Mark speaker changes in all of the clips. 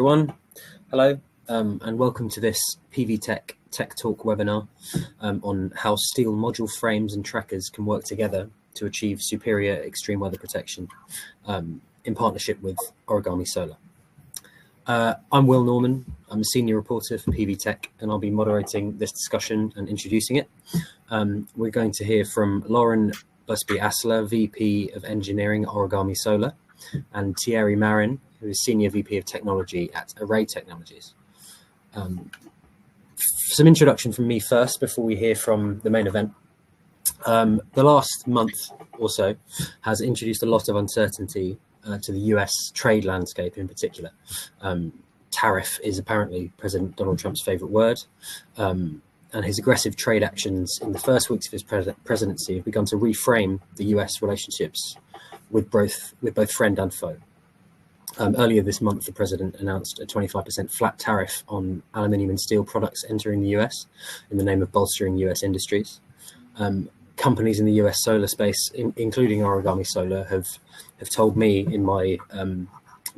Speaker 1: everyone. Hello, and welcome to this PV Tech Talk webinar on how steel module frames and trackers can work together to achieve superior extreme weather protection in partnership with Origami Solar. I'm Will Norman. I'm a senior reporter for PV Tech, and I'll be moderating this discussion and introducing it. We're going to hear from Lauren Busby-Asler, VP of Engineering at Origami Solar, and Thierry Marin, who is Senior VP of Technology at Array Technologies. Some introduction from me first before we hear from the main event. The last month or so has introduced a lot of uncertainty to the US trade landscape in particular. Tariff is apparently President Donald Trump's favorite word, and his aggressive trade actions in the first weeks of his presidency have begun to reframe the US relationships with both friend and foe. Earlier this month, the president announced a 25% flat tariff on aluminium and steel products entering the US in the name of bolstering US industries. Companies in the US solar space, including Origami Solar, have told me in my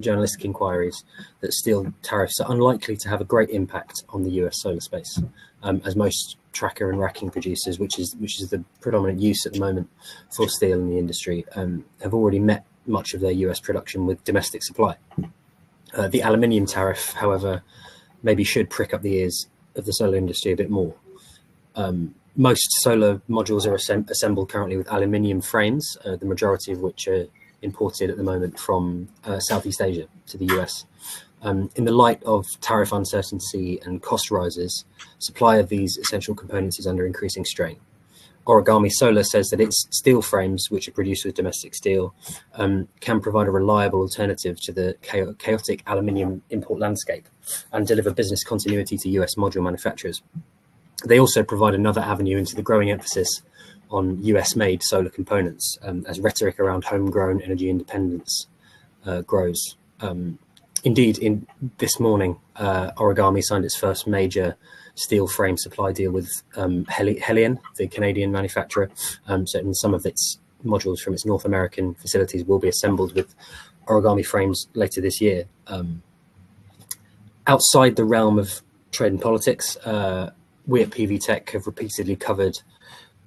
Speaker 1: journalistic inquiries that steel tariffs are unlikely to have a great impact on the US solar space, as most tracker and racking producers, which is the predominant use at the moment for steel in the industry, have already met much of their US production with domestic supply. The aluminium tariff, however, maybe should prick up the ears of the solar industry a bit more. Most solar modules are assembled currently with aluminium frames, the majority of which are imported at the moment from Southeast Asia to the US. In the light of tariff uncertainty and cost rises, supply of these essential components is under increasing strain. Origami Solar says that its steel frames, which are produced with domestic steel, can provide a reliable alternative to the chaotic aluminium import landscape and deliver business continuity to US module manufacturers. They also provide another avenue into the growing emphasis on US-made solar components as rhetoric around homegrown energy independence grows. Indeed, this morning, Origami signed its first major steel frame supply deal with Helion, the Canadian manufacturer. So some of its modules from its North American facilities will be assembled with Origami frames later this year. Outside the realm of trade and politics, we at PV Tech have repeatedly covered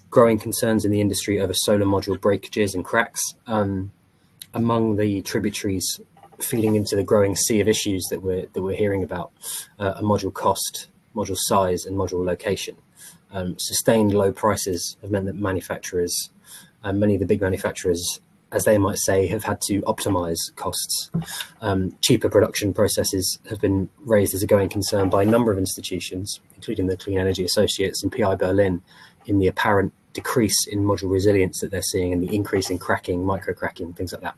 Speaker 1: growing concerns in the industry over solar module breakages and cracks. Among the tributaries feeding into the growing sea of issues that we're hearing about are module cost, module size, and module location. Sustained low prices have meant that manufacturers, many of the big manufacturers, as they might say, have had to optimize costs. Cheaper production processes have been raised as a going concern by a number of institutions, including the Clean Energy Associates and PI Berlin, in the apparent decrease in module resilience that they're seeing and the increase in cracking, micro cracking, things like that.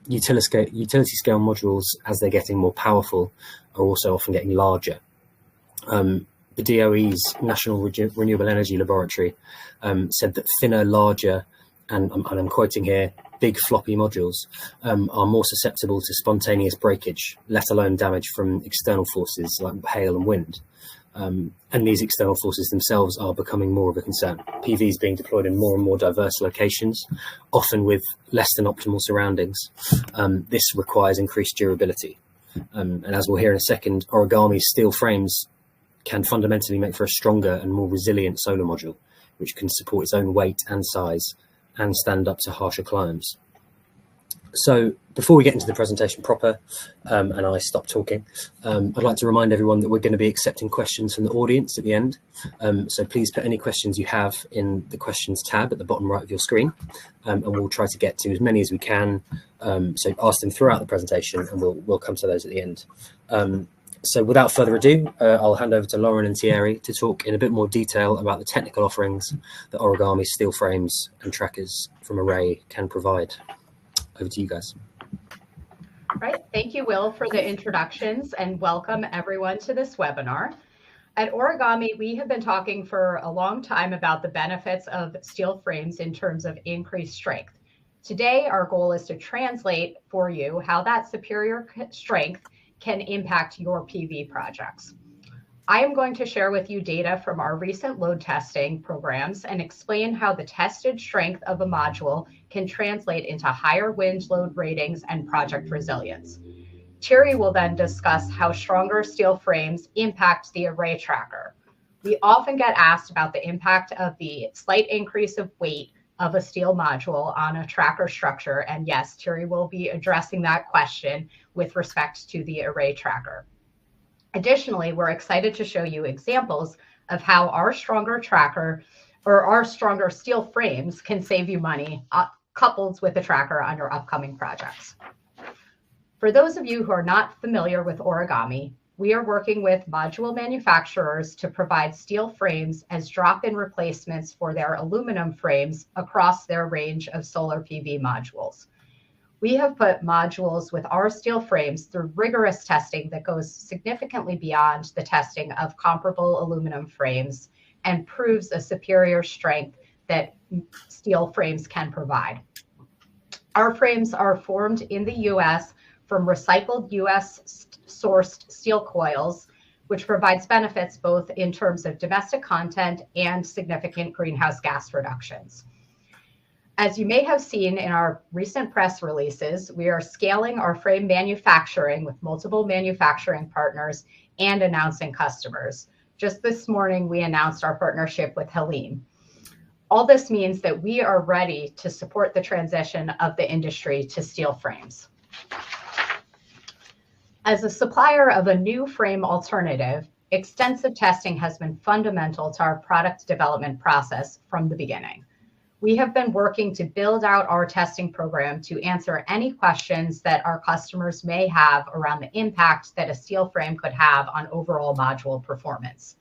Speaker 1: Utility scale modules, as they're getting more powerful, are also often getting larger. The DOE's National Renewable Energy Laboratory said that thinner, larger, and I'm quoting here, big floppy modules are more susceptible to spontaneous breakage, let alone damage from external forces like hail and wind. And these external forces themselves are becoming more of a concern. PV is being deployed in more and more diverse locations, often with less than optimal surroundings. This requires increased durability. And as we'll hear in a second, Origami's steel frames can fundamentally make for a stronger and more resilient solar module, which can support its own weight and size and stand up to harsher climbs. So before we get into the presentation proper, and I stop talking, I'd like to remind everyone that we're going to be accepting questions from the audience at the end. So please put any questions you have in the questions tab at the bottom right of your screen, and we'll try to get to as many as we can. So ask them throughout the presentation, and we'll come to those at the end. So without further ado, I'll hand over to Lauren and Thierry to talk in a bit more detail about the technical offerings that Origami steel frames and trackers from Array can provide. Over to you guys.
Speaker 2: Right. Thank you, Will, for the introductions, and welcome everyone to this webinar. At Origami, we have been talking for a long time about the benefits of steel frames in terms of increased strength. Today, our goal is to translate for you how that superior strength can impact your PV projects. I am going to share with you data from our recent load testing programs and explain how the tested strength of a module can translate into higher wind load ratings and project resilience. Thierry will then discuss how stronger steel frames impact the array tracker. We often get asked about the impact of the slight increase of weight of a steel module on a tracker structure. And yes, Thierry will be addressing that question with respect to the array tracker. Additionally, we're excited to show you examples of how our stronger tracker or our stronger steel frames can save you money coupled with the tracker on your upcoming projects. For those of you who are not familiar with Origami, we are working with module manufacturers to provide steel frames as drop-in replacements for their aluminum frames across their range of solar PV modules. We have put modules with our steel frames through rigorous testing that goes significantly beyond the testing of comparable aluminum frames and proves a superior strength that steel frames can provide. Our frames are formed in the US from recycled US sourced steel coils, which provides benefits both in terms of domestic content and significant greenhouse gas reductions. As you may have seen in our recent press releases, we are scaling our frame manufacturing with multiple manufacturing partners and announcing customers. Just this morning, we announced our partnership with Helene. All this means that we are ready to support the transition of the industry to steel frames. As a supplier of a new frame alternative, extensive testing has been fundamental to our product development process from the beginning. We have been working to build out our testing program to answer any questions that our customers may have around the impact that a steel frame could have on overall module performance.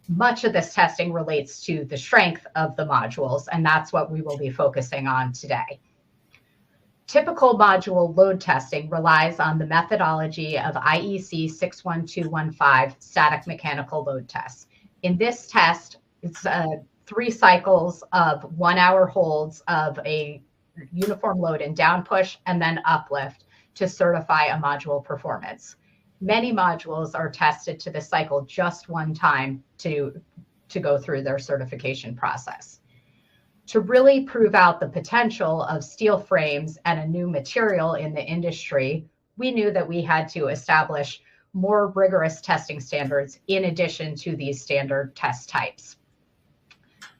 Speaker 2: Much of this testing relates to the strength of the modules, and that's what we will be focusing on today. Typical module load testing relies on the methodology of IEC 61215 static mechanical load tests. In this test, it's 3 cycles of 1-hour holds of a uniform load and down push and then uplift to certify a module performance. Many modules are tested to the cycle just one time to go through their certification process. To really prove out the potential of steel frames and a new material in the industry, we knew that we had to establish more rigorous testing standards in addition to these standard test types.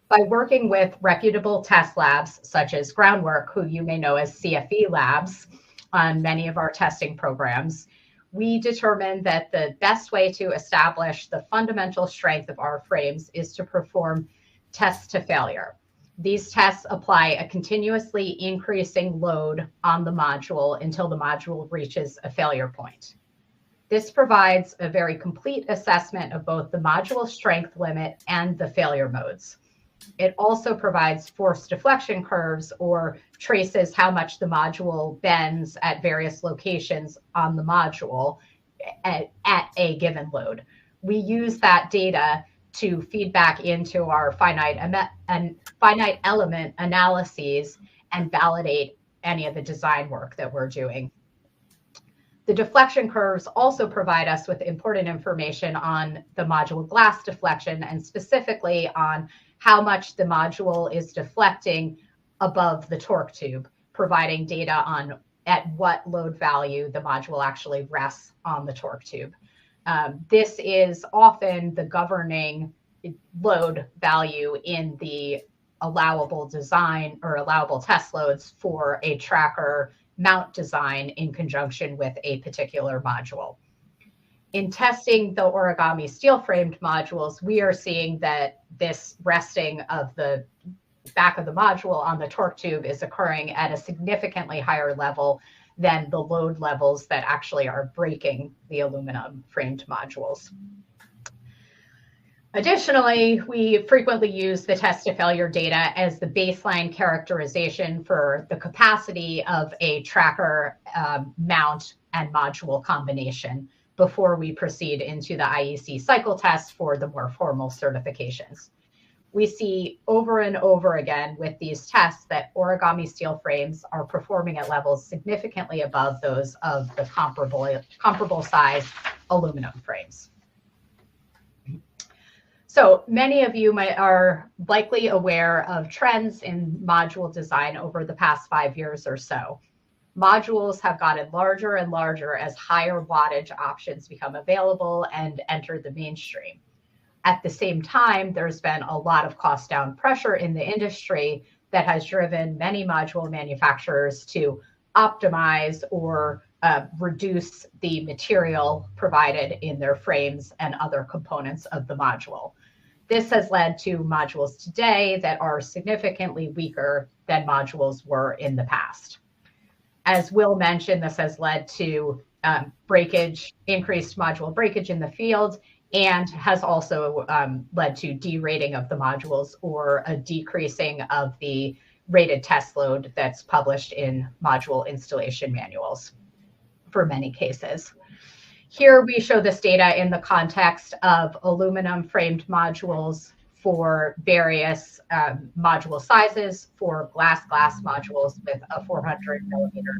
Speaker 2: By working with reputable test labs such as Groundwork, who you may know as CFE labs on many of our testing programs, we determined that the best way to establish the fundamental strength of our frames is to perform tests to failure. These tests apply a continuously increasing load on the module until the module reaches a failure point. This provides a very complete assessment of both the module strength limit and the failure modes. It also provides force deflection curves or traces how much the module bends at various locations on the module at a given load. We use that data to feed back into our finite element analyses and validate any of the design work that we're doing. The deflection curves also provide us with important information on the module glass deflection and specifically on how much the module is deflecting above the torque tube, providing data on at what load value the module actually rests on the torque tube. This is often the governing load value in the allowable design or allowable test loads for a tracker mount design in conjunction with a particular module. In testing the Origami steel framed modules, we are seeing that this resting of the back of the module on the torque tube is occurring at a significantly higher level than the load levels that actually are breaking the aluminum framed modules. Additionally, we frequently use the test to failure data as the baseline characterization for the capacity of a tracker mount and module combination before we proceed into the IEC cycle tests for the more formal certifications. We see over and over again with these tests that Origami steel frames are performing at levels significantly above those of the comparable size aluminum frames. So many of you are likely aware of trends in module design over the past 5 years or so. modules have gotten larger and larger as higher wattage options become available and enter the mainstream. At the same time, there's been a lot of cost down pressure in the industry that has driven many module manufacturers to optimize or reduce the material provided in their frames and other components of the module. This has led to modules today that are significantly weaker than modules were in the past. As Will mentioned, this has led to breakage, increased module breakage in the field, and has also led to derating of the modules or a decreasing of the rated test load that's published in module installation manuals for many cases. Here we show this data in the context of aluminum framed modules for various module sizes for glass modules with a 400 millimeter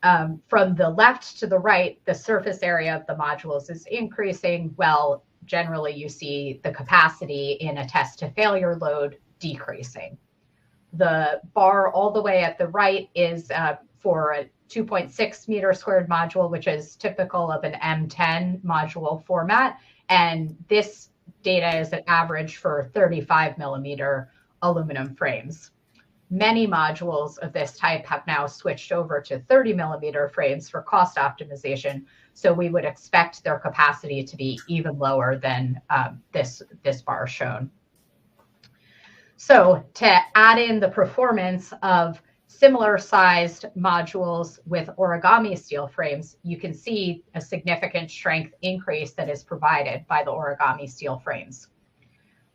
Speaker 2: tracker. From the left to the right, the surface area of the modules is increasing. Well, generally you see the capacity in a test to failure load decreasing. The bar all the way at the right is for a 2.6 meter squared module, which is typical of an M10 module format. And this data is an average for 35 millimeter aluminum frames. Many modules of this type have now switched over to 30 millimeter frames for cost optimization. So we would expect their capacity to be even lower than this bar shown. So to add in the performance of similar sized modules with Origami steel frames, you can see a significant strength increase that is provided by the Origami steel frames.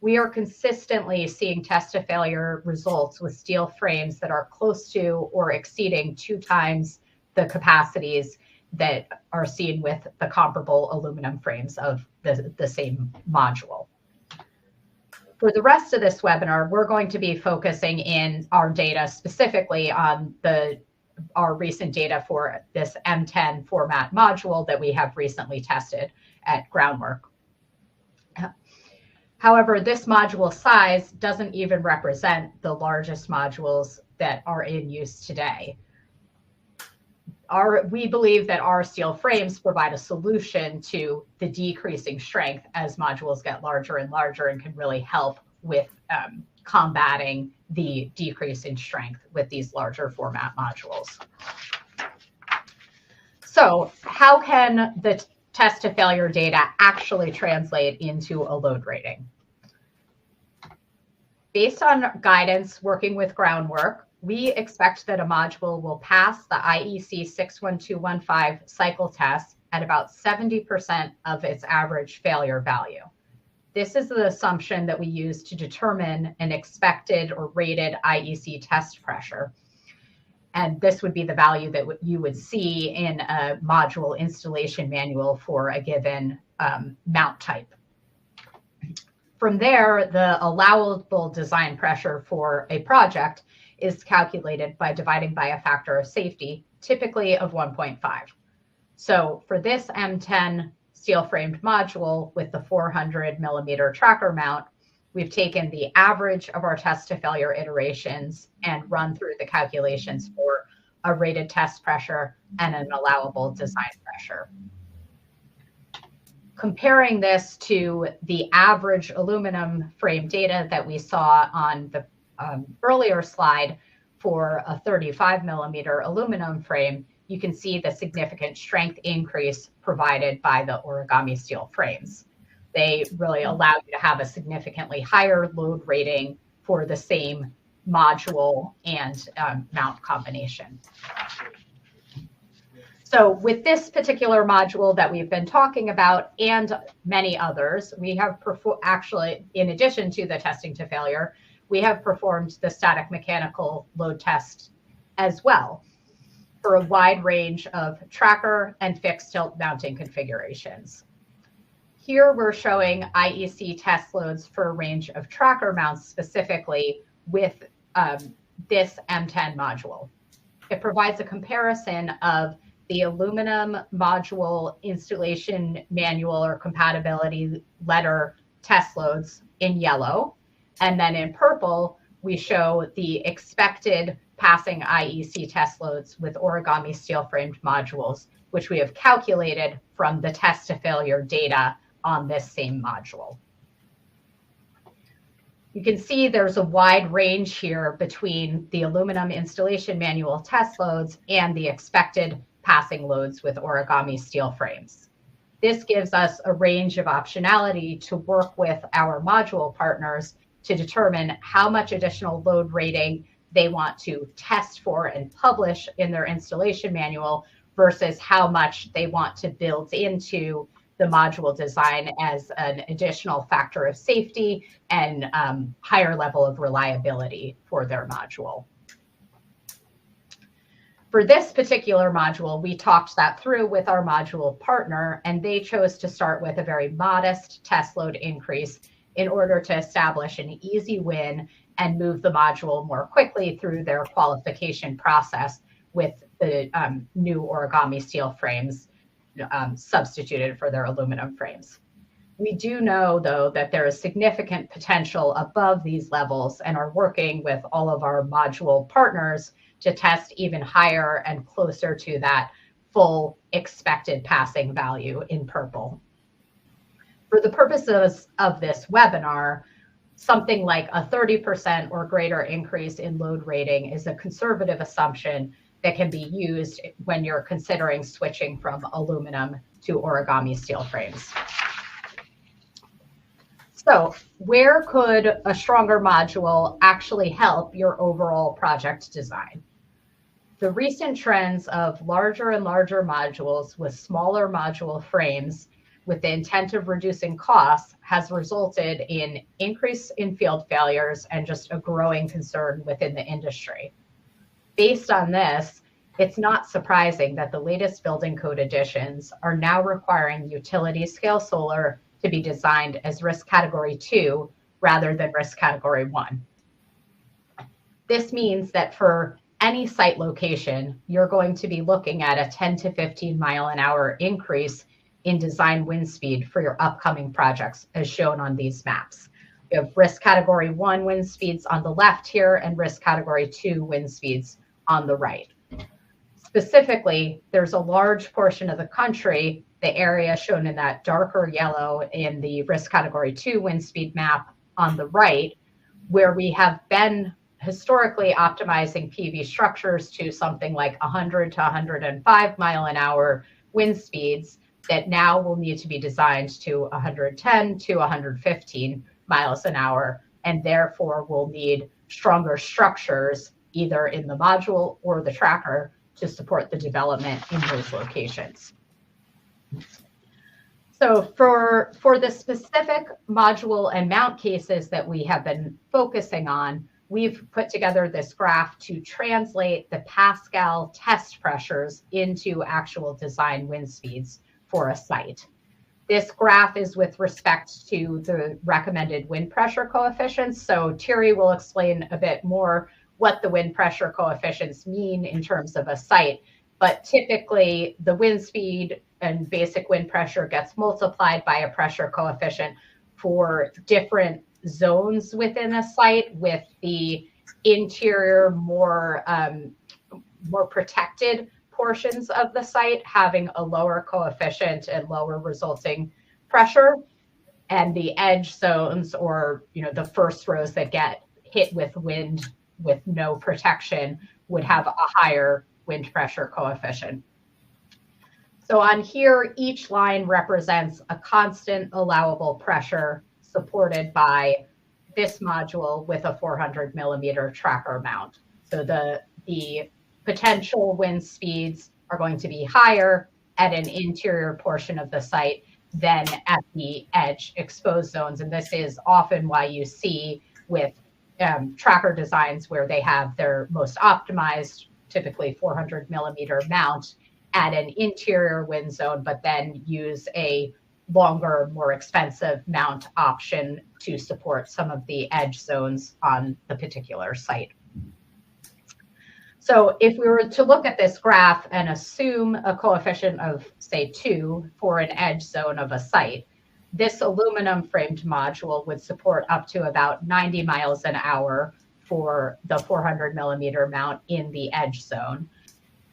Speaker 2: We are consistently seeing test to failure results with steel frames that are close to or exceeding 2 times the capacities that are seen with the comparable aluminum frames of the same module. For the rest of this webinar, we're going to be focusing in our data specifically on our recent data for this M10 format module that we have recently tested at Groundwork. However, this module size doesn't even represent the largest modules that are in use today. We believe that our steel frames provide a solution to the decreasing strength as modules get larger and larger and can really help with combating the decrease in strength with these larger format modules. So how can the test to failure data actually translate into a load rating? Based on guidance working with Groundwork, we expect that a module will pass the IEC 61215 cycle test at about 70% of its average failure value. This is the assumption that we use to determine an expected or rated IEC test pressure. And this would be the value that you would see in a module installation manual for a given mount type. From there, the allowable design pressure for a project is calculated by dividing by a factor of safety, typically of 1.5. So for this M10 steel framed module with the 400 millimeter tracker mount, we've taken the average of our test to failure iterations and run through the calculations for a rated test pressure and an allowable design pressure. Comparing this to the average aluminum frame data that we saw on the earlier slide for a 35 millimeter aluminum frame, you can see the significant strength increase provided by the Origami steel frames. They really allow you to have a significantly higher load rating for the same module and mount combination. So with this particular module that we've been talking about and many others, we have actually, in addition to the testing to failure, we have performed the static mechanical load test as well for a wide range of tracker and fixed tilt mounting configurations. Here we're showing IEC test loads for a range of tracker mounts specifically with this M10 module. It provides a comparison of the aluminum module installation manual or compatibility letter test loads in yellow, and then in purple, we show the expected passing IEC test loads with Origami steel-framed modules, which we have calculated from the test to failure data on this same module. You can see there's a wide range here between the aluminum installation manual test loads and the expected passing loads with Origami steel frames. This gives us a range of optionality to work with our module partners to determine how much additional load rating they want to test for and publish in their installation manual versus how much they want to build into the module design as an additional factor of safety and higher level of reliability for their module. For this particular module, we talked that through with our module partner, and they chose to start with a very modest test load increase in order to establish an easy win and move the module more quickly through their qualification process with the new Origami steel frames substituted for their aluminum frames. We do know, though, that there is significant potential above these levels and are working with all of our module partners to test even higher and closer to that full expected passing value in purple. For the purposes of this webinar, something like a 30% or greater increase in load rating is a conservative assumption that can be used when you're considering switching from aluminum to Origami steel frames. So where could a stronger module actually help your overall project design? The recent trends of larger and larger modules with smaller module frames with the intent of reducing costs has resulted in increase in field failures and just a growing concern within the industry. Based on this, it's not surprising that the latest building code additions are now requiring utility scale solar to be designed as risk category 2 rather than risk category 1. This means that for any site location, you're going to be looking at a 10 to 15 mile an hour increase in design wind speed for your upcoming projects, as shown on these maps. You have risk category 1 wind speeds on the left here and risk category 2 wind speeds on the right. Specifically, there's a large portion of the country, the area shown in that darker yellow in the risk category 2 wind speed map on the right, where we have been historically optimizing PV structures to something like 100 to 105 mile an hour wind speeds that now will need to be designed to 110 to 115 miles an hour, and therefore will need stronger structures either in the module or the tracker to support the development in those locations. So for the specific module and mount cases that we have been focusing on, we've put together this graph to translate the Pascal test pressures into actual design wind speeds for a site. This graph is with respect to the recommended wind pressure coefficients. So Thierry will explain a bit more what the wind pressure coefficients mean in terms of a site. But typically the wind speed and basic wind pressure gets multiplied by a pressure coefficient for different zones within a site, with the interior, more protected portions of the site having a lower coefficient and lower resulting pressure, and the edge zones, or the first rows that get hit with wind with no protection, would have a higher wind pressure coefficient. So on here, each line represents a constant allowable pressure supported by this module with a 400 millimeter tracker mount. So the potential wind speeds are going to be higher at an interior portion of the site than at the edge exposed zones. And this is often why you see with tracker designs where they have their most optimized, typically 400 millimeter mount at an interior wind zone, but then use a longer, more expensive mount option to support some of the edge zones on the particular site. So if we were to look at this graph and assume a coefficient of, say, 2 for an edge zone of a site, this aluminum framed module would support up to about 90 miles an hour for the 400 millimeter mount in the edge zone.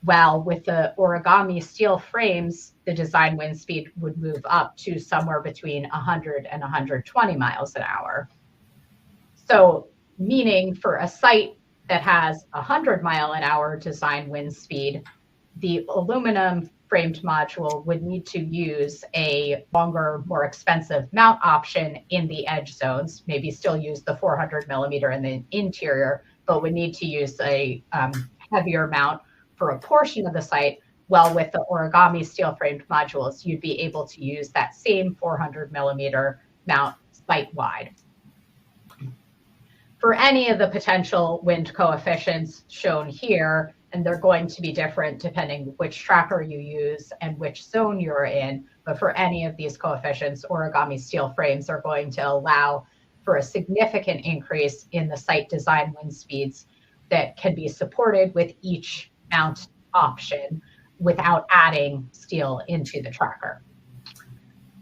Speaker 2: While with the Origami steel frames, the design wind speed would move up to somewhere between 100 and 120 miles an hour. So meaning for a site that has 100-mile-an-hour design wind speed, the aluminum framed module would need to use a longer, more expensive mount option in the edge zones, maybe still use the 400 millimeter in the interior, but would need to use a heavier mount for a portion of the site. Well, with the Origami steel framed modules, you'd be able to use that same 400 millimeter mount site-wide. For any of the potential wind coefficients shown here, and they're going to be different depending which tracker you use and which zone you're in, but for any of these coefficients, Origami steel frames are going to allow for a significant increase in the site design wind speeds that can be supported with each mount option without adding steel into the tracker.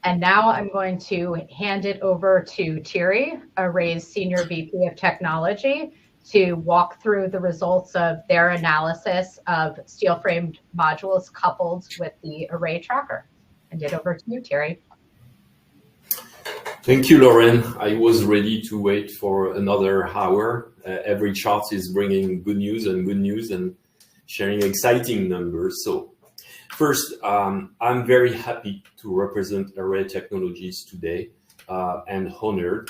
Speaker 2: And now I'm going to hand it over to Thierry, Array's Senior VP of Technology, to walk through the results of their analysis of steel-framed modules coupled with the Array tracker. Hand it over to you, Thierry.
Speaker 3: Thank you, Lauren. I was ready to wait for another hour. Every chart is bringing good news and sharing exciting numbers. So first, I'm very happy to represent Array Technologies today and honored.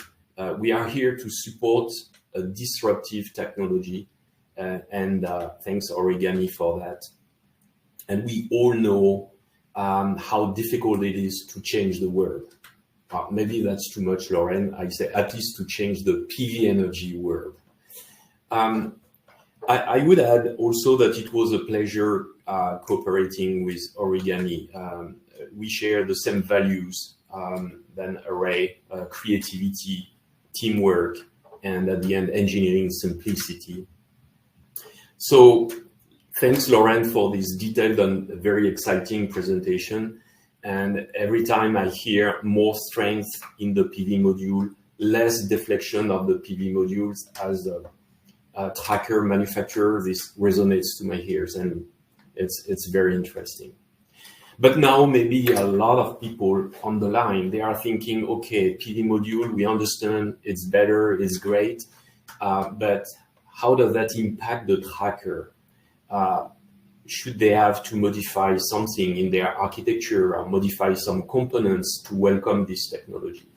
Speaker 3: We are here to support a disruptive technology and thanks Origami for that. And we all know how difficult it is to change the world. Maybe that's too much, Lauren. I say at least to change the PV energy world. I would add also that it was a pleasure cooperating with Origami. We share the same values than Array, creativity, teamwork, and at the end, engineering simplicity. So thanks, Lauren, for this detailed and very exciting presentation. And every time I hear more strength in the PV module, less deflection of the PV modules as a tracker manufacturer, this resonates to my ears, and it's very interesting. But now maybe a lot of people on the line, they are thinking, okay, PV module, we understand it's better, it's great, but how does that impact the tracker? Should they have to modify something in their architecture or modify some components to welcome this technology?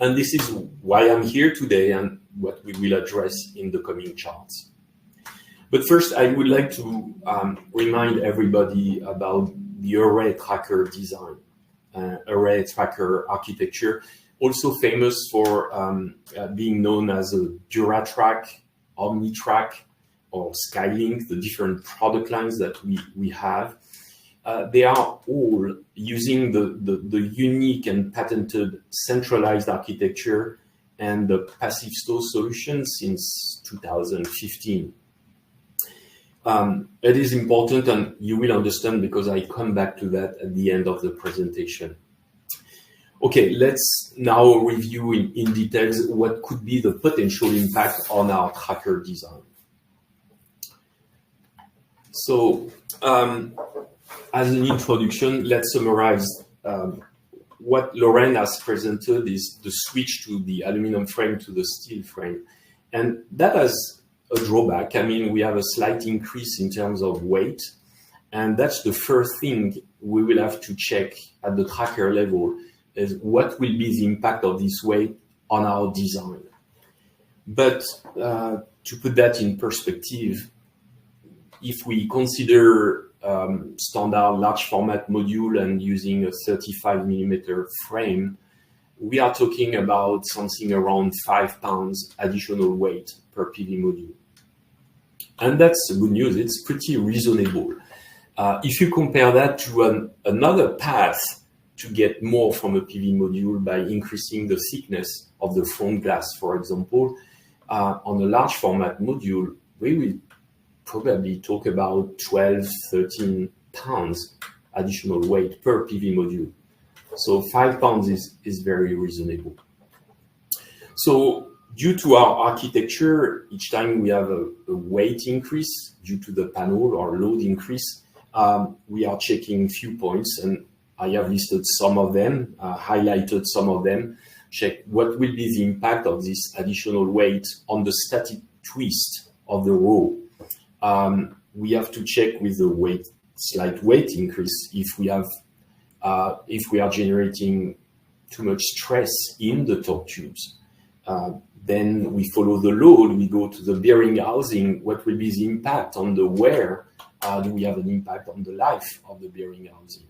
Speaker 3: And this is why I'm here today and what we will address in the coming charts. But first, I would like to remind everybody about the Array tracker design, Array tracker architecture, also famous for being known as a DuraTrack, OmniTrack, or Skylink, the different product lines that we have. They are all using the unique and patented centralized architecture and the passive store solution since 2015. It is important, and you will understand because I come back to that at the end of the presentation. Okay, let's now review in details what could be the potential impact on our tracker design. So, as an introduction, let's summarize what Lauren has presented is the switch to the aluminum frame to the steel frame. And that has a drawback. I mean, we have a slight increase in terms of weight. And that's the first thing we will have to check at the tracker level is what will be the impact of this weight on our design. But to put that in perspective, if we consider standard large format module and using a 35 millimeter frame, we are talking about something around 5 pounds additional weight per PV module. And that's good news, it's pretty reasonable. If you compare that to another path to get more from a PV module by increasing the thickness of the front glass, for example, on a large format module, we will probably talk about 12, 13 pounds additional weight per PV module. So 5 pounds is very reasonable. So Due to our architecture, each time we have a weight increase due to the panel or load increase, we are checking few points, and I have listed some of them, highlighted some of them. Check what will be the impact of this additional weight on the static twist of the row. We have to check with the slight weight increase if we are generating too much stress in the torque tubes. Then we follow the load, we go to the bearing housing, what will be the impact on the wear? Do we have an impact on the life of the bearing housing?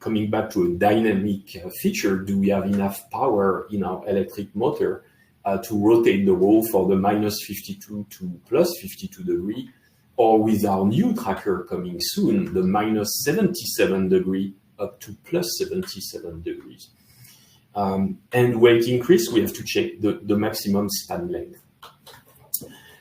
Speaker 3: Coming back to a dynamic feature, do we have enough power in our electric motor to rotate the row for the -52 to +52 degree, or with our new tracker coming soon, the -77 degree up to +77 degrees. And weight increase, we have to check the maximum span length.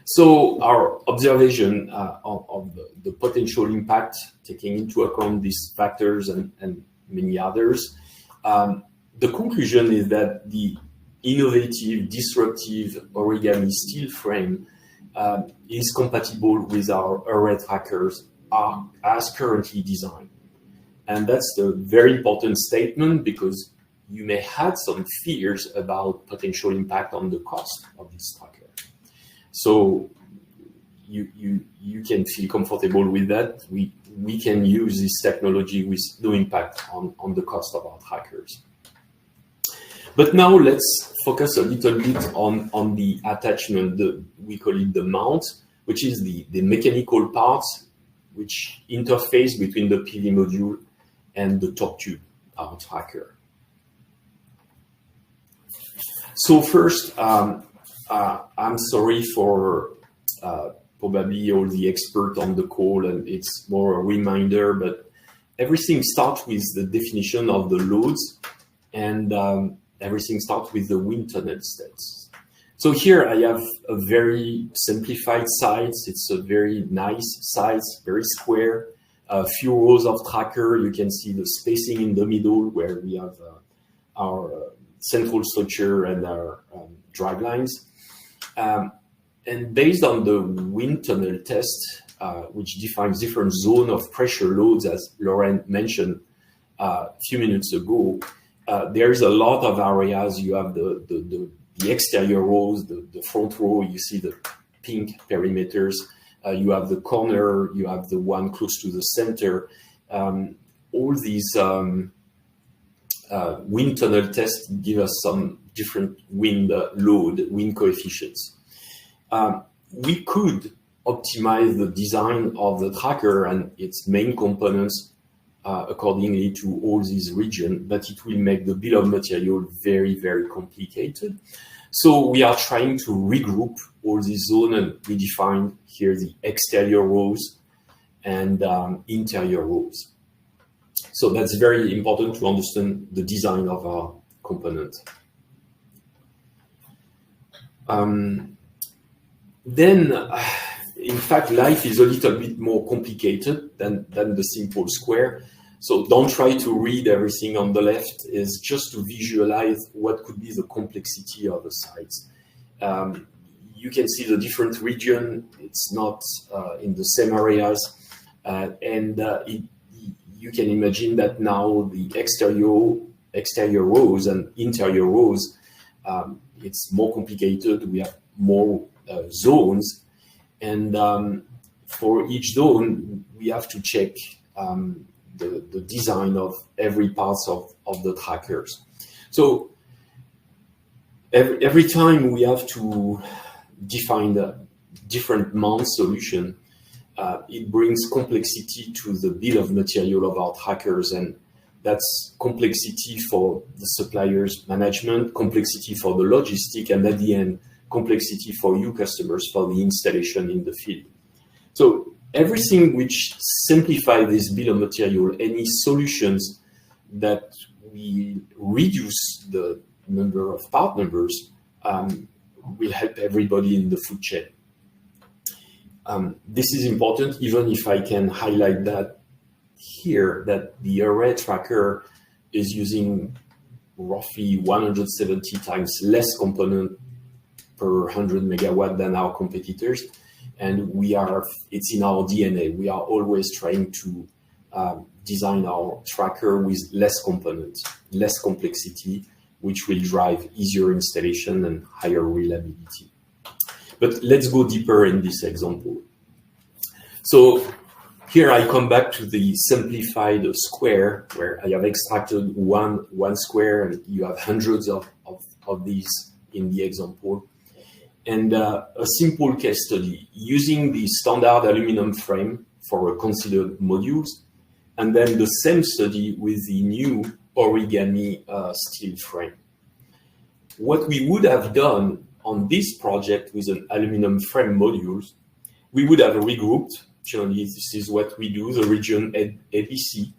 Speaker 3: So our observation of the potential impact, taking into account these factors and many others, the conclusion is that the innovative, disruptive Origami steel frame is compatible with our array trackers as currently designed. And that's a very important statement, because you may have some fears about potential impact on the cost of this tracker. So you can feel comfortable with that. We can use this technology with no impact on the cost of our trackers. But now let's focus a little bit on the attachment, we call it the mount, which is the mechanical parts which interface between the PV module and the torque tube, our tracker. So first, I'm sorry for probably all the experts on the call, and it's more a reminder, but everything starts with the definition of the loads, and everything starts with the wind tunnel states. So here I have a very simplified size. It's a very nice size, very square. A few rows of tracker. You can see the spacing in the middle where we have our central structure and our drive lines. And based on the wind tunnel test, which defines different zone of pressure loads, as Laurent mentioned a few minutes ago, there is a lot of areas. You have the exterior rows, the front row, you see the pink perimeters. You have the corner, you have the one close to the center. All these wind tunnel tests give us some different wind load, wind coefficients. We could optimize the design of the tracker and its main components accordingly to all these regions, but it will make the bill of material very, very complicated. So we are trying to regroup all these zones, and we define here the exterior rows and interior rows. So that's very important to understand the design of our component. Then, in fact, life is a little bit more complicated than the simple square. So don't try to read everything on the left. It's just to visualize what could be the complexity of the sites. You can see the different region. It's not in the same areas. You can imagine that now the exterior rows and interior rows, it's more complicated. We have more zones. And for each zone, we have to check the design of every part of the trackers. So every time we have to define the different mount solution, it brings complexity to the bill of material of our trackers, and that's complexity for the suppliers management, complexity for the logistic, and at the end, complexity for you customers for the installation in the field. So everything which simplify this bill of material, any solutions that we reduce the number of part numbers, will help everybody in the food chain. This is important, even if I can highlight that here, that the array tracker is using roughly 170 times less component per 100 megawatt than our competitors. And it's in our DNA. We are always trying to design our tracker with less components, less complexity, which will drive easier installation and higher reliability. But let's go deeper in this example. So here I come back to the simplified square where I have extracted one square, and you have hundreds of these in the example. And a simple case study using the standard aluminum frame for considered modules, and then the same study with the new Origami steel frame. What we would have done on this project with an aluminum frame modules, we would have regrouped. Generally, this is what we do, the region ABC,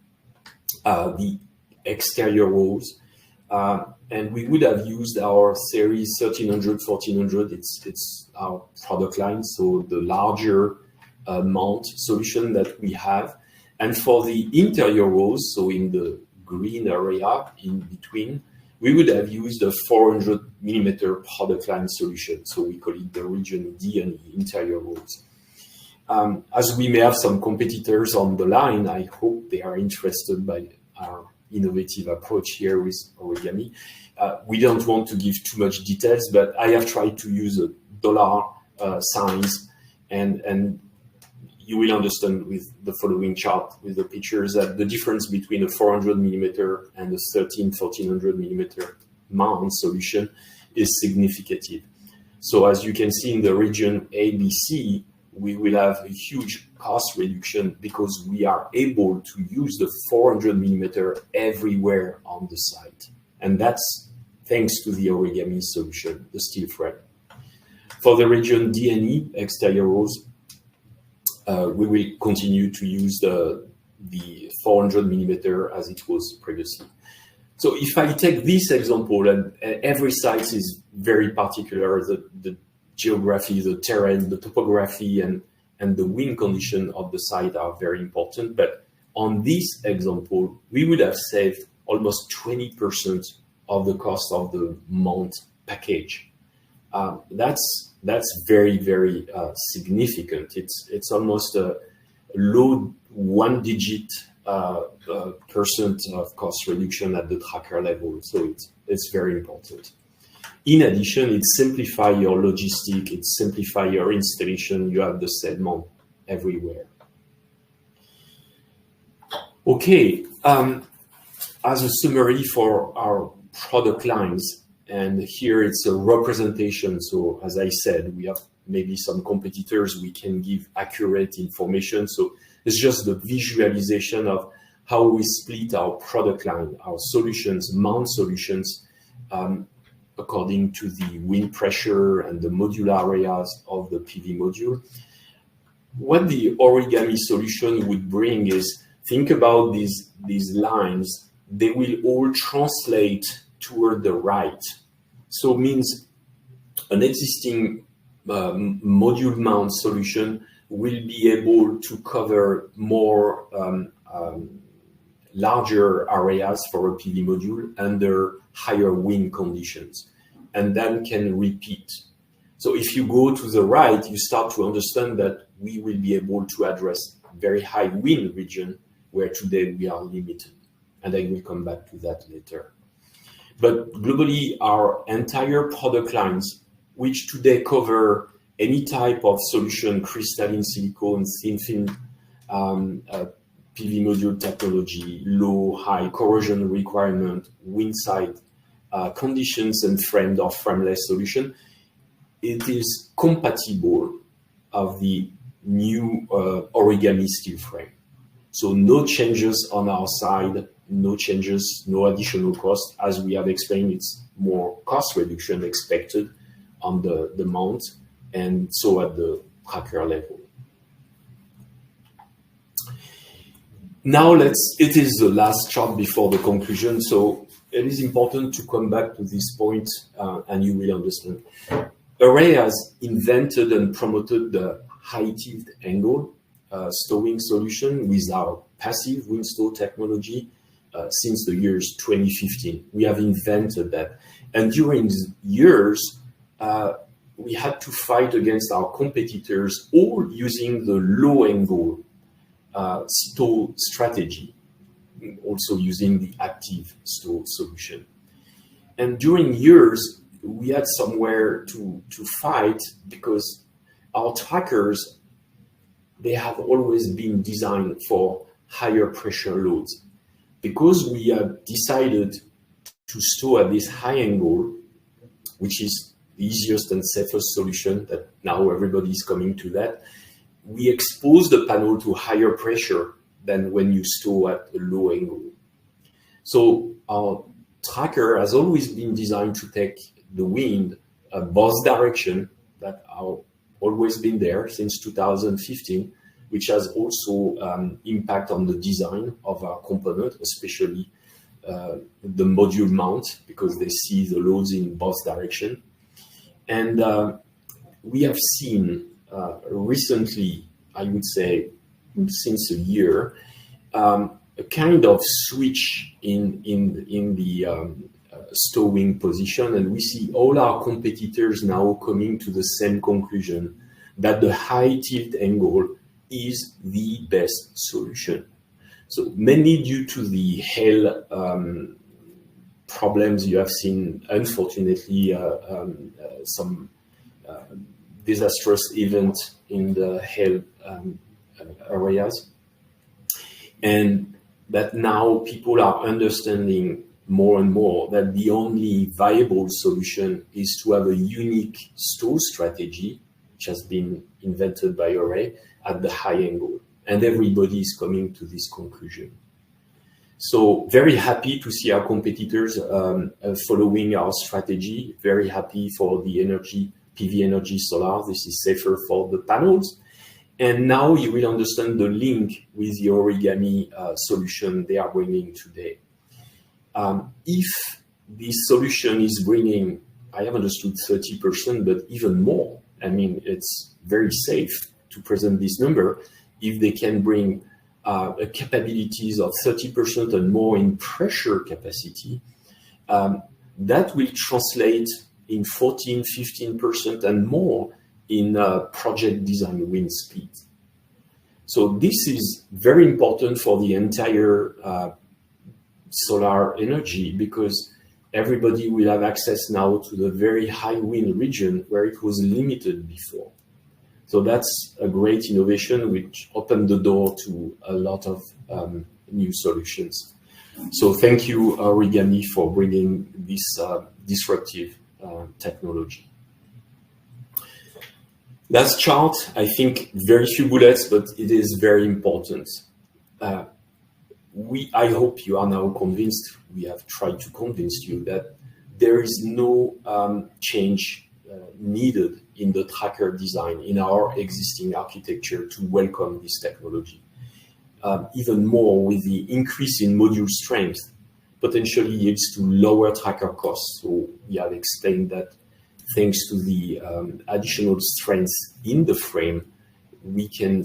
Speaker 3: the exterior walls, and we would have used our series 1300, 1400. It's our product line, so the larger mount solution that we have. And for the interior walls, so in the green area in between, we would have used a 400 millimeter product line solution. So we call it the region D and the interior walls. As we may have some competitors on the line, I hope they are interested by our innovative approach here with Origami. We don't want to give too much details, but I have tried to use a dollar signs, and you will understand with the following chart with the pictures that the difference between a 400 millimeter and a 1400 millimeter mount solution is significant. So as you can see in the region ABC, we will have a huge cost reduction because we are able to use the 400 millimeter everywhere on the site. And that's thanks to the Origami solution, the steel frame. For the region D and E, exterior walls, we will continue to use the 400 millimeter as it was previously. So if I take this example, and every site is very particular, the geography, the terrain, the topography, and the wind condition of the site are very important. But on this example, we would have saved almost 20% of the cost of the mount package. That's very, very significant. It's almost a low one-digit percent of cost reduction at the tracker level. So it's very important. In addition, it simplifies your logistic, it simplifies your installation. You have the same mount everywhere. Okay, as a summary for our product lines, and here it's a representation. So as I said, we have maybe some competitors, we can give accurate information. So it's just the visualization of how we split our product line, our solutions, mount solutions, according to the wind pressure and the module areas of the PV module. What the Origami solution would bring is, think about these lines, they will all translate toward the right. So it means an existing module mount solution will be able to cover more larger areas for a PV module under higher wind conditions, and then can repeat. So if you go to the right, you start to understand that we will be able to address very high wind region where today we are limited. And I will come back to that later. But globally, our entire product lines, which today cover any type of solution, crystalline silicone, thin film, PV module technology, low, high corrosion requirement, wind side conditions, and framed or frameless solution, it is compatible of the new Origami steel frame. So no changes on our side, no changes, no additional cost. As we have explained, it's more cost reduction expected on the mount, and so at the tracker level. Now it is the last chart before the conclusion. So it is important to come back to this point, and you will understand. Array has invented and promoted the high tilt angle stowing solution with our passive wind stow technology since the years 2015. We have invented that. And during the years, we had to fight against our competitors, all using the low angle stow strategy, also using the active stow solution. And during years, we had somewhere to fight because our trackers, they have always been designed for higher pressure loads. Because we have decided to stow at this high angle, which is the easiest and safest solution that now everybody is coming to that, we expose the panel to higher pressure than when you stow at a low angle. So our tracker has always been designed to take the wind both direction that have always been there since 2015, which has also impact on the design of our component, especially the module mount, because they see the loads in both direction. And we have seen recently, I would say since a year, a kind of switch in the stowing position, and we see all our competitors now coming to the same conclusion that the high tilt angle is the best solution. So mainly due to the hail problems you have seen, unfortunately, some disastrous event in the hail areas, and that now people are understanding more and more that the only viable solution is to have a unique stow strategy, which has been invented by Array at the high angle. And everybody is coming to this conclusion. So very happy to see our competitors following our strategy. Very happy for the energy, PV energy solar. This is safer for the panels. And now you will understand the link with the Origami solution they are bringing today. If this solution is bringing, I have understood 30%, but even more. I mean, it's very safe to present this number. If they can bring capabilities of 30% and more in pressure capacity, that will translate in 14, 15% and more in project design win speed. So this is very important for the entire solar energy, because everybody will have access now to the very high wind region where it was limited before. So that's a great innovation which opened the door to a lot of new solutions. So thank you, Origami, for bringing this disruptive technology. Last chart, I think very few bullets, but it is very important. I hope you are now convinced, we have tried to convince you that there is no change needed in the tracker design in our existing architecture to welcome this technology. Even more, with the increase in module strength, potentially leads to lower tracker costs. So we have explained that thanks to the additional strength in the frame, we can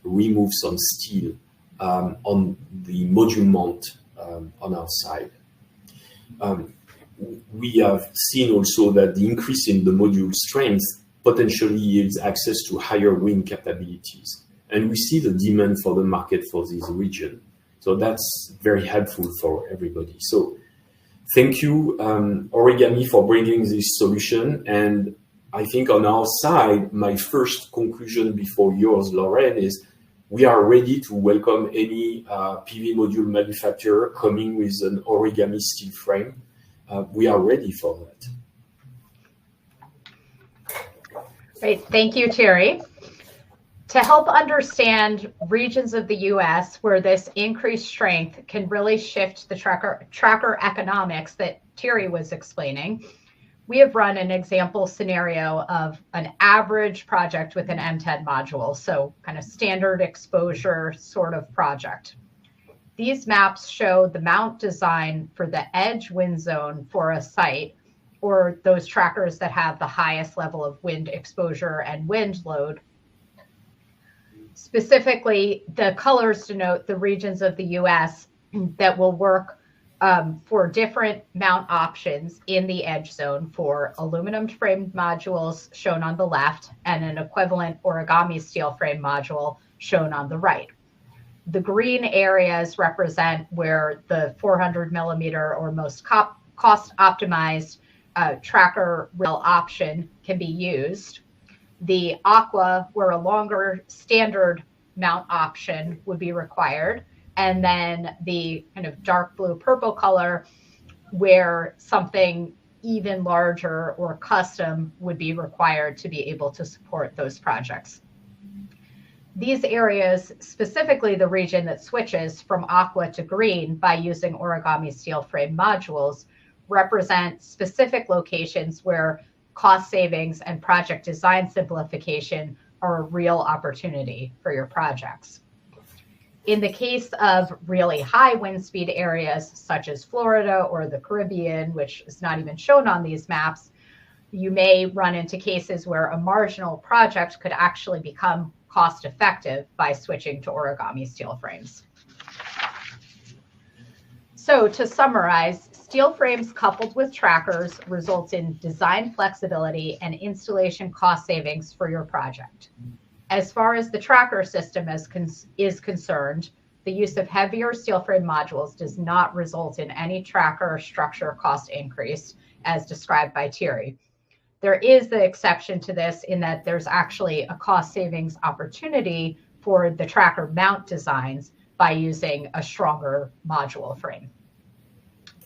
Speaker 3: remove some steel on the module mount on our side. We have seen also that the increase in the module strength potentially yields access to higher wind capabilities. And we see the demand for the market for this region. So that's very helpful for everybody. So thank you, Origami, for bringing this solution. And I think on our side, my first conclusion before yours, Lauren, is we are ready to welcome any PV module manufacturer coming with an Origami steel frame. We are ready for that.
Speaker 2: Great, thank you, Thierry. To help understand regions of the US where this increased strength can really shift the tracker economics that Thierry was explaining, we have run an example scenario of an average project with an M10 module, so kind of standard exposure sort of project. These maps show the mount design for the edge wind zone for a site, or those trackers that have the highest level of wind exposure and wind load. Specifically, the colors denote the regions of the US that will work for different mount options in the edge zone for aluminum framed modules shown on the left and an equivalent origami steel frame module shown on the right. The green areas represent where the 400 millimeter or most cost optimized tracker rail option can be used. The aqua, where a longer standard mount option would be required, and then the kind of dark blue purple color where something even larger or custom would be required to be able to support those projects. These areas, specifically the region that switches from aqua to green by using origami steel frame modules, represent specific locations where cost savings and project design simplification are a real opportunity for your projects. In the case of really high wind speed areas, such as Florida or the Caribbean, which is not even shown on these maps, you may run into cases where a marginal project could actually become cost effective by switching to origami steel frames. So to summarize, steel frames coupled with trackers results in design flexibility and installation cost savings for your project. As far as the tracker system is concerned, the use of heavier steel frame modules does not result in any tracker structure cost increase, as described by Thierry. There is the exception to this in that there's actually a cost savings opportunity for the tracker mount designs by using a stronger module frame.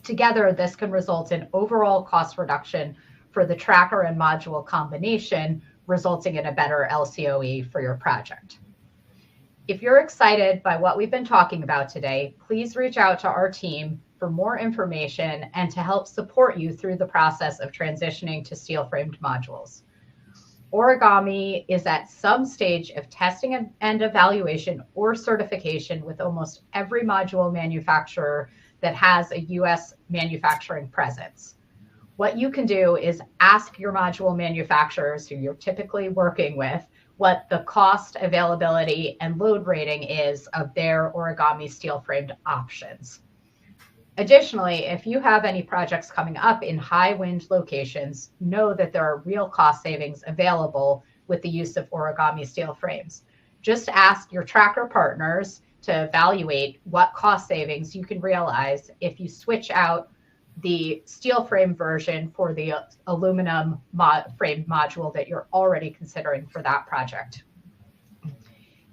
Speaker 2: Together, this can result in overall cost reduction for the tracker and module combination, resulting in a better LCOE for your project. If you're excited by what we've been talking about today, please reach out to our team for more information and to help support you through the process of transitioning to steel framed modules. Origami is at some stage of testing and evaluation or certification with almost every module manufacturer that has a US manufacturing presence. What you can do is ask your module manufacturers who you're typically working with what the cost, availability, and load rating is of their origami steel framed options. Additionally, if you have any projects coming up in high wind locations, know that there are real cost savings available with the use of origami steel frames. Just ask your tracker partners to evaluate what cost savings you can realize if you switch out the steel frame version for the aluminum frame module that you're already considering for that project.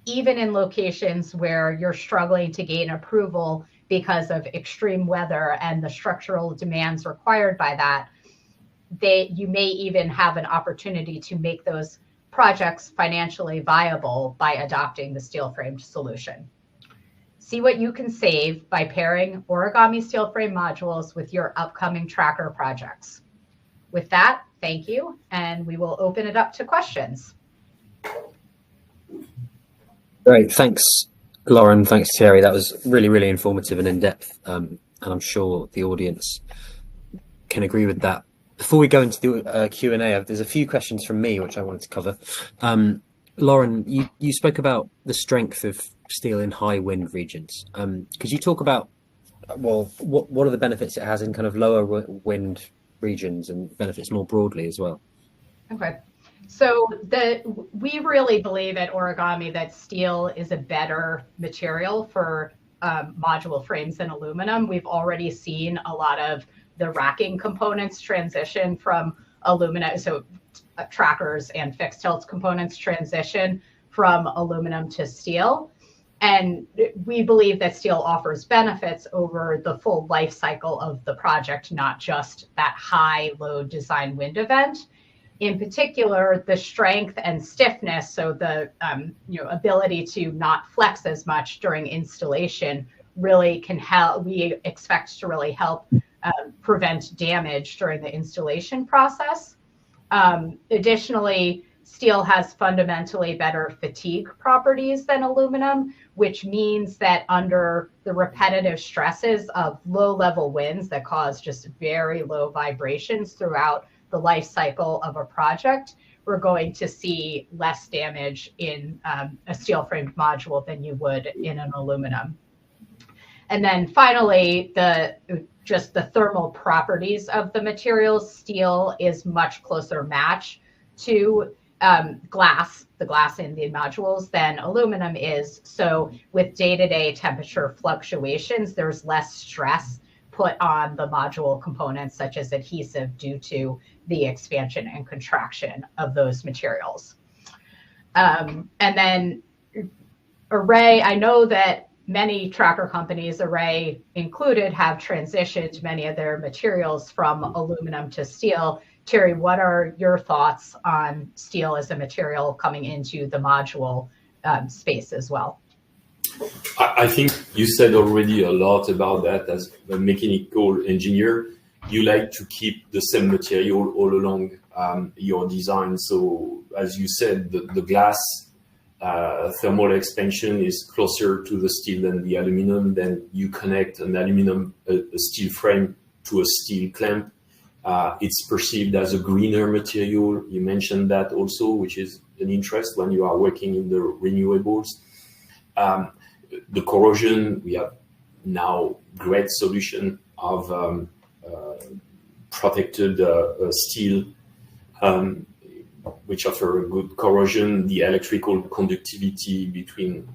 Speaker 2: Even in locations where you're struggling to gain approval because of extreme weather and the structural demands required by that, you may even have an opportunity to make those projects financially viable by adopting the steel framed solution. See what you can save by pairing origami steel frame modules with your upcoming tracker projects. With that, thank you, and we will open it up to questions.
Speaker 1: Great, thanks, Lauren. Thanks, Thierry. That was really, really informative and in-depth, and I'm sure the audience can agree with that. Before we go into the Q&A, there's a few questions from me which I wanted to cover. Lauren, you spoke about the strength of steel in high wind regions. Could you talk about, well, what are the benefits it has in kind of lower wind regions and benefits more broadly as well?
Speaker 2: Okay. So we really believe at Origami that steel is a better material for module frames than aluminum. We've already seen a lot of the racking components transition from aluminum, so trackers and fixed tilt components transition from aluminum to steel. And we believe that steel offers benefits over the full life cycle of the project, not just that high load design wind event. In particular, the strength and stiffness, so the ability to not flex as much during installation, really can help. We expect to really help prevent damage during the installation process. Additionally, steel has fundamentally better fatigue properties than aluminum, which means that under the repetitive stresses of low-level winds that cause just very low vibrations throughout the life cycle of a project, we're going to see less damage in a steel-framed module than you would in an aluminum. And then finally, just the thermal properties of the materials. Steel is much closer match to glass, the glass in the modules, than aluminum is. So with day-to-day temperature fluctuations, there's less stress put on the module components, such as adhesive, due to the expansion and contraction of those materials. And then Array, I know that many tracker companies, Array included, have transitioned many of their materials from aluminum to steel. Terry, what are your thoughts on steel as a material coming into the module space as well?
Speaker 3: I think you said already a lot about that. As a mechanical engineer, you like to keep the same material all along your design. So as you said, the glass thermal expansion is closer to the steel than the aluminum. Then you connect an aluminum, a steel frame to a steel clamp. It's perceived as a greener material. You mentioned that also, which is an interest when you are working in the renewables. The corrosion, we have now great solution of protected steel, which offer a good corrosion, the electrical conductivity between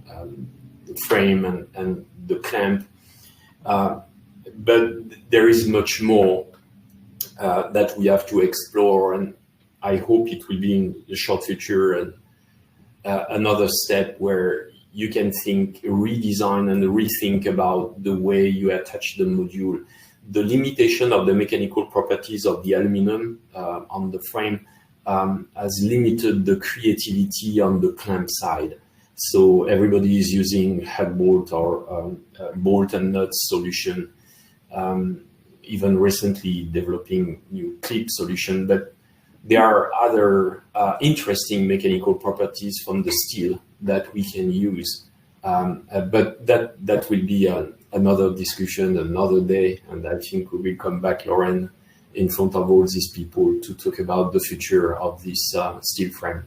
Speaker 3: the frame and the clamp. But there is much more that we have to explore, and I hope it will be in the short future and another step where you can redesign and rethink about the way you attach the module. The limitation of the mechanical properties of the aluminum on the frame has limited the creativity on the clamp side. So everybody is using head bolt or bolt and nut solution. Even recently developing new clip solution, but there are other interesting mechanical properties from the steel that we can use. But that will be another discussion, another day, and I think we will come back, Lauren, in front of all these people to talk about the future of this steel frame.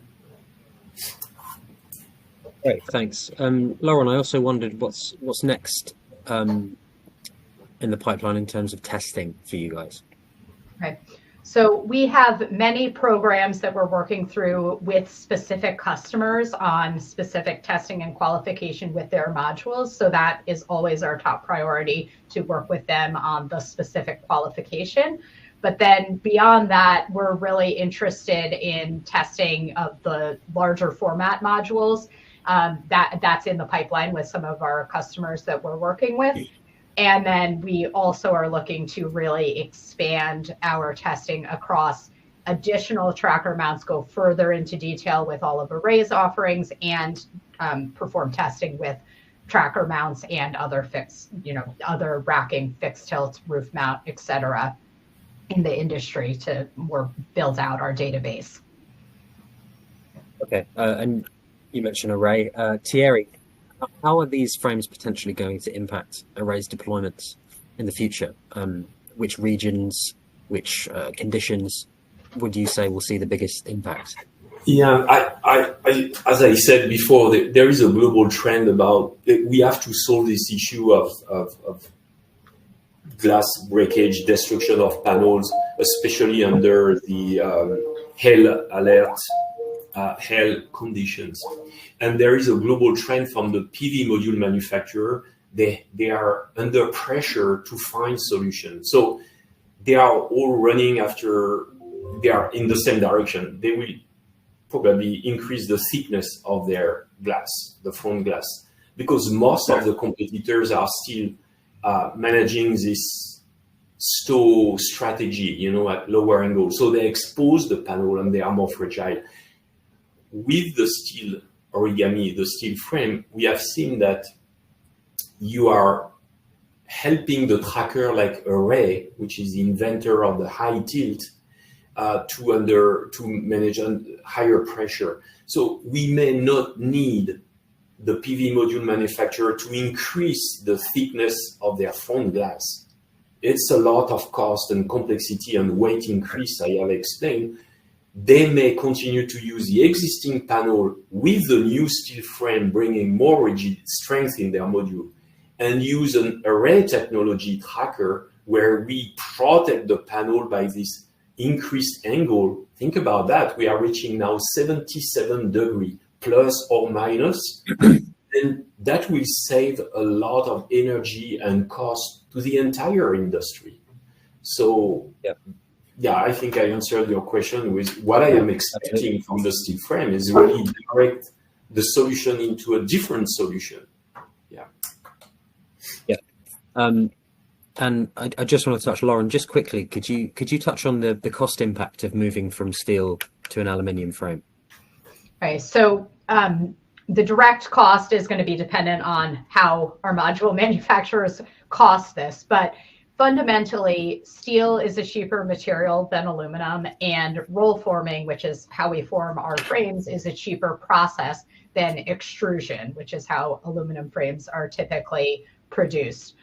Speaker 1: Great, thanks. Lauren, I also wondered what's next in the pipeline in terms of testing for you guys.
Speaker 2: Okay. So we have many programs that we're working through with specific customers on specific testing and qualification with their modules. So that is always our top priority, to work with them on the specific qualification. But then beyond that, we're really interested in testing of the larger format modules. That's in the pipeline with some of our customers that we're working with. And then we also are looking to really expand our testing across additional tracker mounts, go further into detail with all of Array's offerings, and perform testing with tracker mounts and other other racking, fixed tilt, roof mount, etc., in the industry to more build out our database.
Speaker 1: Okay, and you mentioned Array. Thierry, how are these frames potentially going to impact Array's deployments in the future? Which regions, which conditions would you say will see the biggest impact?
Speaker 3: Yeah, I as I said before, there is a global trend about we have to solve this issue of glass breakage, destruction of panels, especially under the hail alert, hail conditions. And there is a global trend from the PV module manufacturer. They are under pressure to find solutions. So they are all running after, they are in the same direction. They will probably increase the thickness of their glass, the front glass, because most of the competitors are still managing this stow strategy, at lower angle. So they expose the panel and they are more fragile. With the steel Origami, the steel frame, we have seen that you are helping the tracker like Array, which is the inventor of the high tilt, to manage higher pressure. So we may not need the PV module manufacturer to increase the thickness of their front glass. It's a lot of cost and complexity and weight increase, I have explained. They may continue to use the existing panel with the new steel frame, bringing more rigid strength in their module. and use an array technology tracker where we protect the panel by this increased angle. Think about that. We are reaching now 77 degrees plus or minus, and that will save a lot of energy and cost to the entire industry. So yeah, I think I answered your question with what I am expecting from the steel frame is really direct the solution into a different solution.
Speaker 1: And I just want to touch, Lauren, just quickly, could you touch on the cost impact of moving from steel to an aluminium frame?
Speaker 2: Okay, so the direct cost is going to be dependent on how our module manufacturers cost this, but fundamentally, steel is a cheaper material than aluminum, and roll forming, which is how we form our frames, is a cheaper process than extrusion, which is how aluminum frames are typically produced.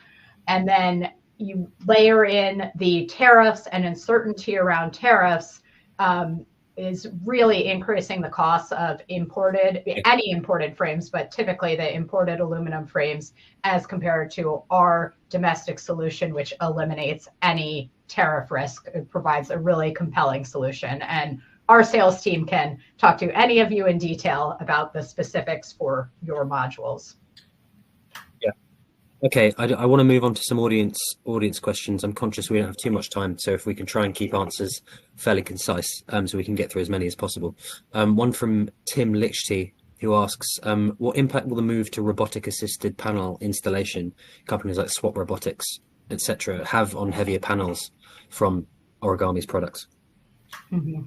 Speaker 2: And then you layer in the tariffs and uncertainty around tariffs is really increasing the cost of any imported frames, but typically the imported aluminum frames as compared to our domestic solution, which eliminates any tariff risk. It provides a really compelling solution. And our sales team can talk to any of you in detail about the specifics for your modules.
Speaker 1: Okay, I want to move on to some audience questions. I'm conscious we don't have too much time, so if we can try and keep answers fairly concise, so we can get through as many as possible. One from Tim Lichty, who asks, what impact will the move to robotic-assisted panel installation, companies like Swap Robotics, etc., have on heavier panels from Origami's products?
Speaker 2: Mm-hmm.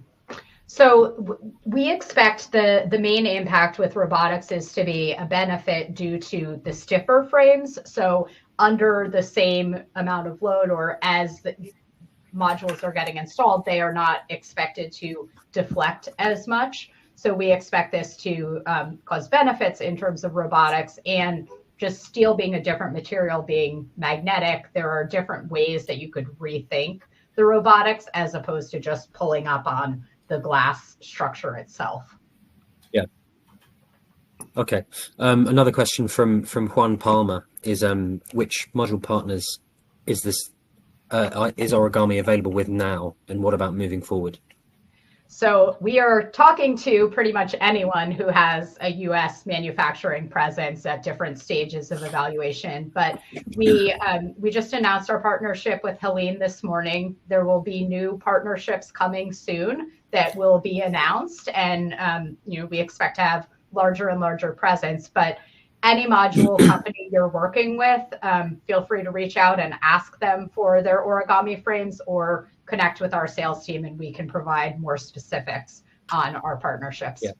Speaker 2: So we expect the main impact with robotics is to be a benefit due to the stiffer frames. So under the same amount of load, or as the modules are getting installed, they are not expected to deflect as much. So we expect this to cause benefits in terms of robotics, and just steel being a different material, being magnetic, there are different ways that you could rethink the robotics as opposed to just pulling up on the glass structure itself.
Speaker 1: Yeah. Okay. Another question from Juan Palmer is, which module partners is Origami available with now, and what about moving forward?
Speaker 2: So we are talking to pretty much anyone who has a U.S. manufacturing presence at different stages of evaluation. But we just announced our partnership with Helene this morning. There will be new partnerships coming soon that will be announced, and we expect to have larger and larger presence. But any module company you're working with, feel free to reach out and ask them for their Origami frames, or connect with our sales team and we can provide more specifics on our partnerships.
Speaker 1: Yeah.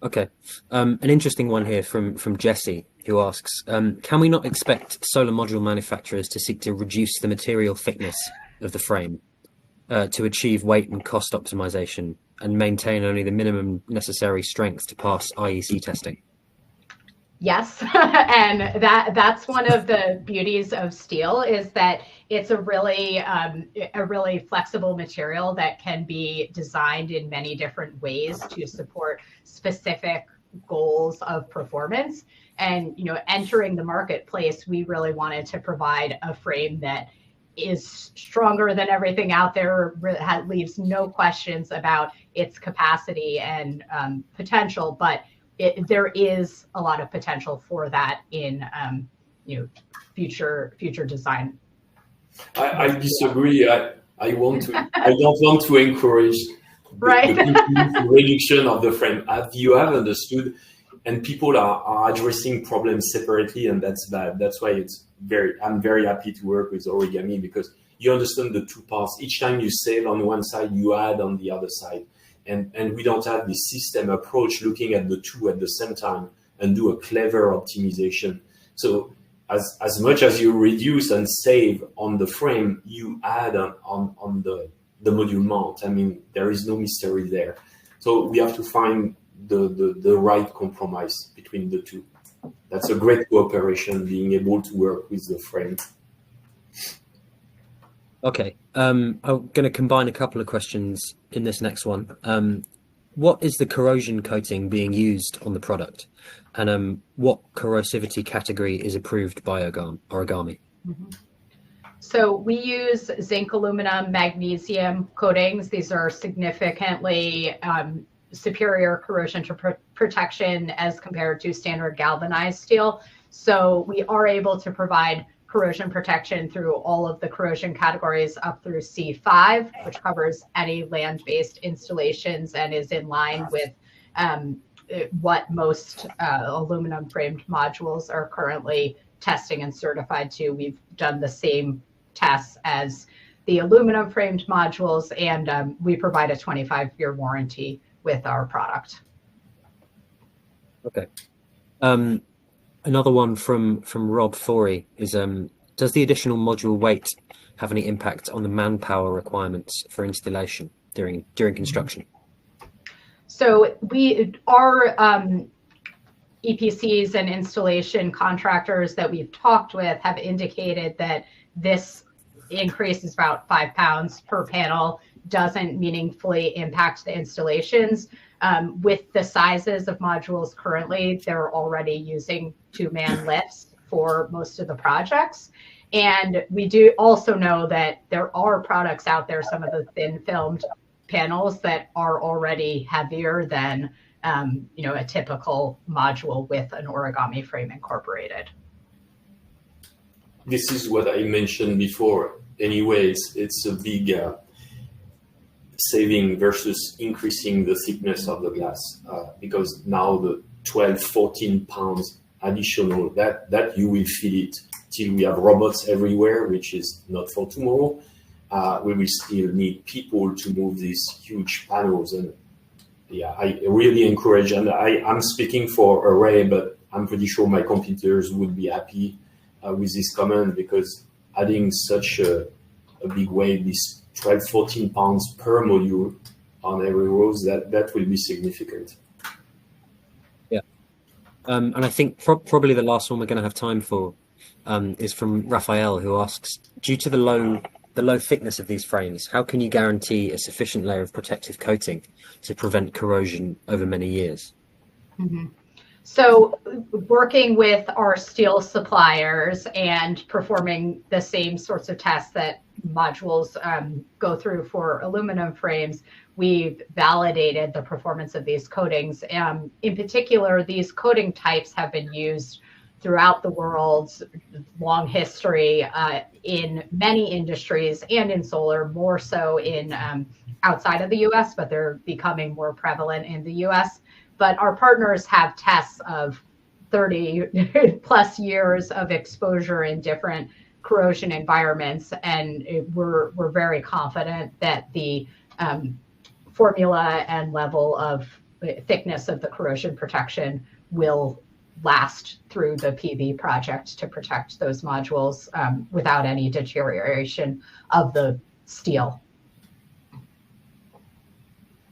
Speaker 1: Okay. An interesting one here from Jesse, who asks, can we not expect solar module manufacturers to seek to reduce the material thickness of the frame to achieve weight and cost optimization and maintain only the minimum necessary strength to pass IEC testing?
Speaker 2: Yes, and that's one of the beauties of steel, is that it's a really flexible material that can be designed in many different ways to support specific goals of performance. And entering the marketplace, we really wanted to provide a frame that is stronger than everything out there, leaves no questions about its capacity and potential, but there is a lot of potential for that in future design.
Speaker 3: I disagree. I don't want to encourage the reduction of the frame. As you have understood, and people are addressing problems separately, and that's bad. That's why I'm very happy to work with Origami, because you understand the two parts. Each time you save on one side, you add on the other side. And we don't have this system approach looking at the two at the same time and do a clever optimization. So as much as you reduce and save on the frame, you add on the module mount. I mean, there is no mystery there. So we have to find the right compromise between the two. That's a great cooperation, being able to work with the frame. Okay, I'm going to combine a couple of questions in this next one.
Speaker 1: what is the corrosion coating being used on the product, and what corrosivity category is approved by Origami?
Speaker 2: Mhm. So we use zinc, aluminum, magnesium coatings. These are significantly superior corrosion protection as compared to standard galvanized steel. So we are able to provide corrosion protection through all of the corrosion categories up through C5, which covers any land-based installations and is in line with what most aluminum framed modules are currently testing and certified to. We've done the same tests as the aluminum framed modules, and we provide a 25-year warranty with our product.
Speaker 1: Okay. Another one from Rob Forey is, does the additional module weight have any impact on the manpower requirements for installation during construction?
Speaker 2: So our EPCs and installation contractors that we've talked with have indicated that this increase is about 5 pounds per panel, doesn't meaningfully impact the installations. With the sizes of modules currently, they're already using 2-man lifts for most of the projects. And we do also know that there are products out there, some of the thin filmed panels that are already heavier than a typical module with an origami frame incorporated.
Speaker 3: This is what I mentioned before. Anyways, it's a big saving versus increasing the thickness of the glass, because now the 12, 14 pounds additional, that you will feel it till we have robots everywhere, which is not for tomorrow. We will still need people to move these huge panels. And yeah, I really encourage, and I'm speaking for Array, but I'm pretty sure my competitors would be happy with this comment, because adding such a big weight, this 12, 14 pounds per module on every rose, that will be significant.
Speaker 1: Yeah. And I think probably the last one we're going to have time for is from Raphael, who asks, due to the low thickness of these frames, how can you guarantee a sufficient layer of protective coating to prevent corrosion over many years?
Speaker 2: Mm-hmm. So working with our steel suppliers and performing the same sorts of tests that modules go through for aluminum frames, we've validated the performance of these coatings. In particular, these coating types have been used throughout the world's long history in many industries and in solar, more so in outside of the US, but they're becoming more prevalent in the US. But our partners have tests of 30 plus years of exposure in different corrosion environments, and we're very confident that the formula and level of thickness of the corrosion protection will last through the PV project to protect those modules without any deterioration of the steel.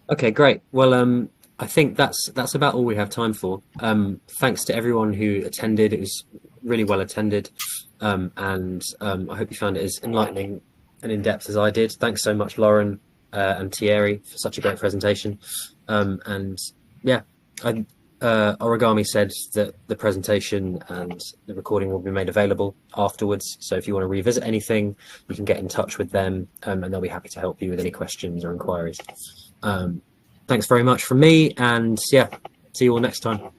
Speaker 1: Okay, great. Well, I think that's about all we have time for. Thanks to everyone who attended. It was really well attended, and I hope you found it as enlightening and in-depth as I did. Thanks so much, Lauren and Thierry, for such a great presentation. And yeah, Origami said that the presentation and the recording will be made available afterwards. So if you want to revisit anything, you can get in touch with them, and they'll be happy to help you with any questions or inquiries. Thanks very much from me, and yeah, see you all next time.